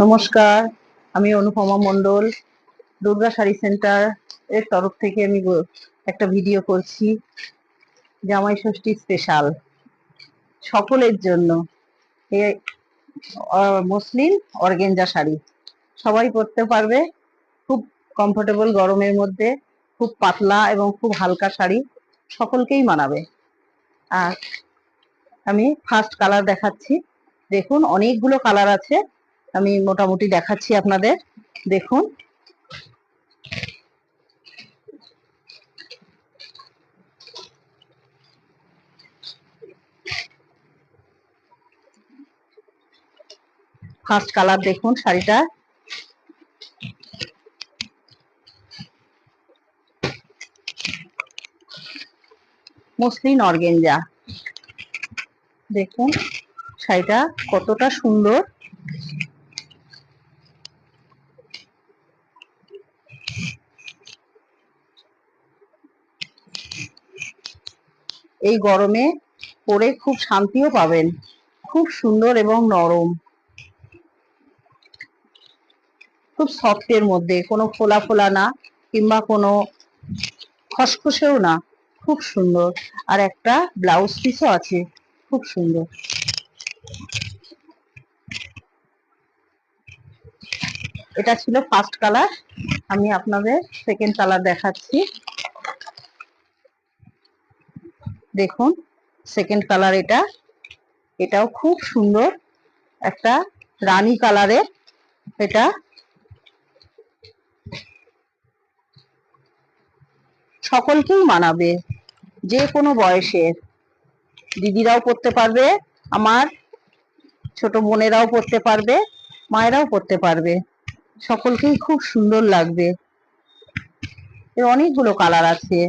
নমস্কার, আমি অনুপমা মণ্ডল। দুর্গা শাড়ি সেন্টার এর তরফ থেকে আমি একটা ভিডিও করছি জামাই ষষ্ঠী স্পেশাল সকলের জন্য। এ মসলিন অর্গেঞ্জা শাড়ি সবাই পরতে পারবে, খুব কমফোর্টেবল, গরমের মধ্যে খুব পাতলা এবং খুব হালকা শাড়ি, সকলকেই মানাবে। আর আমি ফার্স্ট কালার দেখাচ্ছি, দেখুন অনেকগুলো কালার আছে, আমি মোটামুটি দেখাচ্ছি আপনাদের। দেখুন, ফার্স্ট কালার দেখুন, শাড়িটা মসলিন অর্গেঞ্জা। দেখুন শাড়িটা কতটা সুন্দর। এই গরমে পরে খুব শান্তিও পাবেন, খুব সুন্দর এবং নরম, খুব সফটের মধ্যে, কোনো ফোলা ফোলা না কিংবা কোনো খসখসেও না, খুব সুন্দর। আর একটা ব্লাউজ পিসও আছে, খুব সুন্দর। এটা ছিল ফার্স্ট কালার, আমি আপনাদের সেকেন্ড কালার দেখাচ্ছি। দেখুন সেকেন্ড কালার, এটাও খুব সুন্দর, একটা রানী কালারের। এটা সকলকেই মানাবে, যে কোনো বয়সের দিদিরাও পরতে পারবে, আমার ছোট বোনেরাও পরতে পারবে, মায়েরাও পরতে পারবে, সকলকেই খুব সুন্দর লাগবে। এর অনেকগুলো কালার আছে।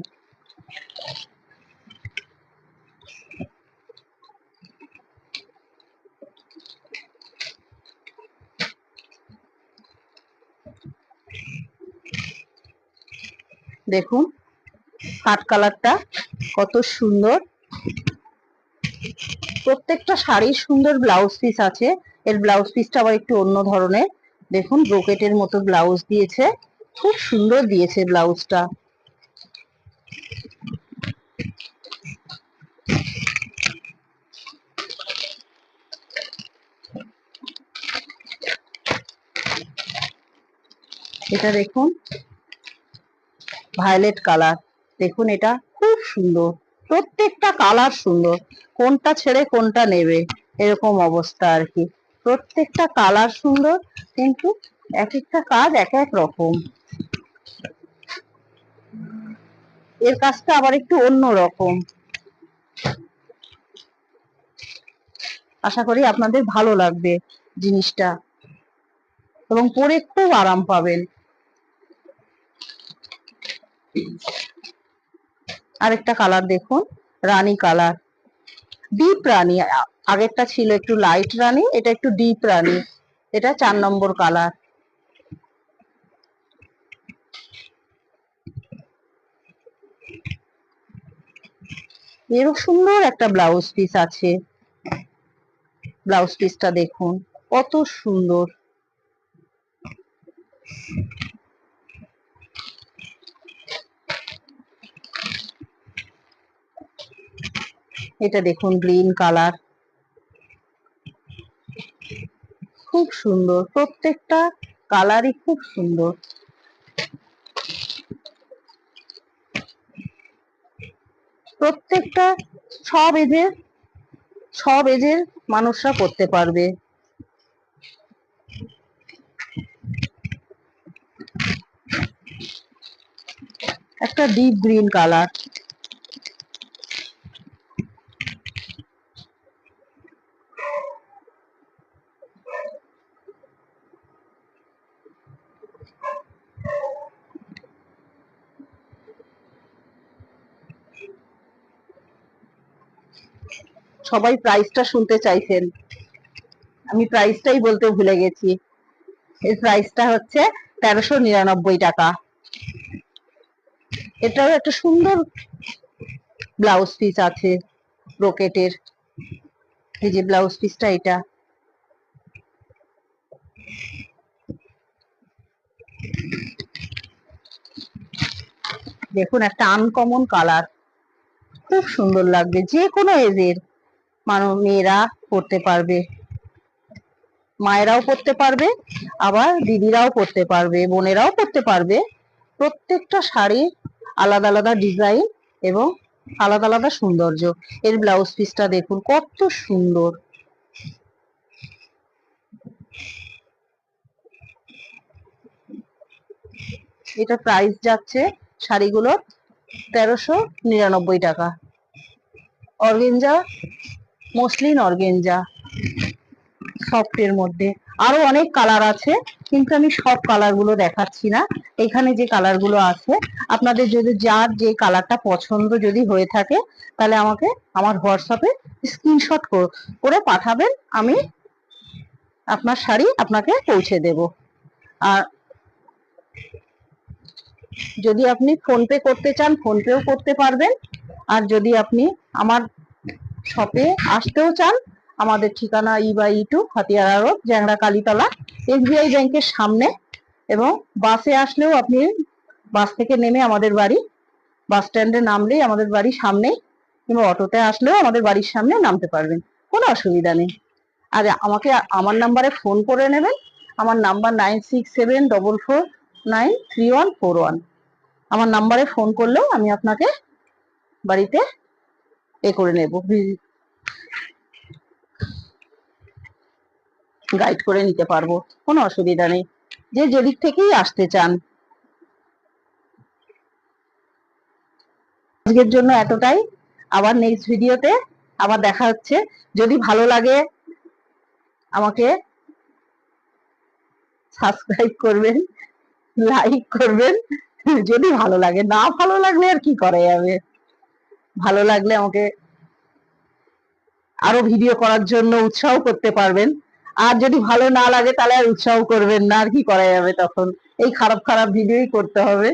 দেখুন কাঠ কালারটা কত সুন্দর। প্রত্যেকটা শাড়ির সুন্দর ব্লাউজ পিস আছে। এর ব্লাউজ পিসটা আবার একটু অন্য ধরনের। দেখুন ব্রোকেটের মতো ব্লাউজ দিয়েছে, খুব সুন্দর দিয়েছে ব্লাউজটা। এটা দেখুন ভায়োলেট কালার, দেখুন এটা খুব সুন্দর, প্রত্যেকটা কালার সুন্দর, কোনটা ছেড়ে কোনটা নেবে এরকম অবস্থা আর কি। প্রত্যেকটা কালার সুন্দর, কিন্তু এক একটা কাজ এক এক রকম। এর কাজটা আবার একটু অন্য রকম। আশা করি আপনাদের ভালো লাগবে জিনিসটা, এবং পরে খুব আরাম পাবেন। আরেকটা কালার দেখুন, রানী কালার, ডিপ রানী। আগেরটা ছিল একটু লাইট রানী, এটা একটু ডিপ রানী। এটা 4 নম্বর কালার। এরও সুন্দর একটা ব্লাউজ পিস আছে। ব্লাউজ পিসটা দেখুন কত সুন্দর। এটা দেখুন গ্রিন কালার, খুব সুন্দর, প্রত্যেকটা কালারই খুব সুন্দর। প্রত্যেকটা সব এজের মানুষরা পড়তে পারবে। একটা ডিপ গ্রিন কালার, সবাই প্রাইসটা শুনতে চাইছেন, আমি প্রাইসটাই বলতে ভুলে গেছি। এর প্রাইসটা হচ্ছে 1399 টাকা। এটাও একটা সুন্দর ব্লাউজ পিস আছে ব্রোকেটের। এই যে ব্লাউজ পিসটা, এটা দেখুন একটা আনকমন কালার, খুব সুন্দর লাগবে, যে কোনো এজের মেয়েরা পরতে পারবে, মায়েরাও পরতে পারবে, আবার দিদিরাও পরতে পারবে, বোনেরাও পরতে পারবে। প্রত্যেকটা শাড়ি আলাদা আলাদা ডিজাইন এবং আলাদা আলাদা সৌন্দর্য। এর ব্লাউজ পিসটা দেখুন কত সুন্দর। এটা প্রাইস যাচ্ছে শাড়িগুলোর 1399 টাকা। অর্গেঞ্জা, মসলিন অর্গেঞ্জা সফটের মধ্যে আরো অনেক কালার আছে, কিন্তু আমি সব কালার গুলো দেখাচ্ছি না। এখানে যে কালার গুলো আছে, আপনাদের যদি যার যে কালারটা পছন্দ যদি হয়ে থাকে, তাহলে আমাকে আমার হোয়াটসঅ্যাপে স্ক্রিনশট করে পাঠাবেন, আমি আপনার শাড়ি আপনাকে পৌঁছে দেব। আর যদি আপনি ফোন পে করতে চান, ফোন পেও করতে পারবেন। আর যদি আপনি আমার শপে আসতেও চান, আমাদের ঠিকানা E/E2 Hatiara road, Jangra Kalitala, SBI ব্যাংকের সামনে। এবং বাসে আসলেও আপনি বাস থেকে নেমে আমাদের বাড়ি, বাস স্ট্যান্ডে নামলেই আমাদের বাড়ির সামনেই, কিংবা অটোতে আসলেও আমাদের বাড়ির সামনে নামতে পারবেন, কোনো অসুবিধা নেই। আর আমাকে আমার নাম্বারে ফোন করে নেবেন। আমার নাম্বার 9674493141। আমার নাম্বারে ফোন করলেও আমি আপনাকে বাড়িতে করে নেব, গাইড করে নিতে পারবো, কোনো অসুবিধা নেই, যে যেদিক থেকেই আসতে চান। আজকের জন্য এতটাই, আবার নেক্সট ভিডিওতে আবার দেখা হচ্ছে। যদি ভালো লাগে আমাকে সাবস্ক্রাইব করবেন, লাইক করবেন, যদি ভালো লাগে। না ভালো লাগলে আর কি করা যাবে, ভালো লাগলে আমাকে আরো ভিডিও করার জন্য উৎসাহ করতে পারবেন। আর যদি ভালো না লাগে তাহলে আর উৎসাহ করবেন না, আর কি করা যাবে, তখন এই খারাপ খারাপ ভিডিওই করতে হবে।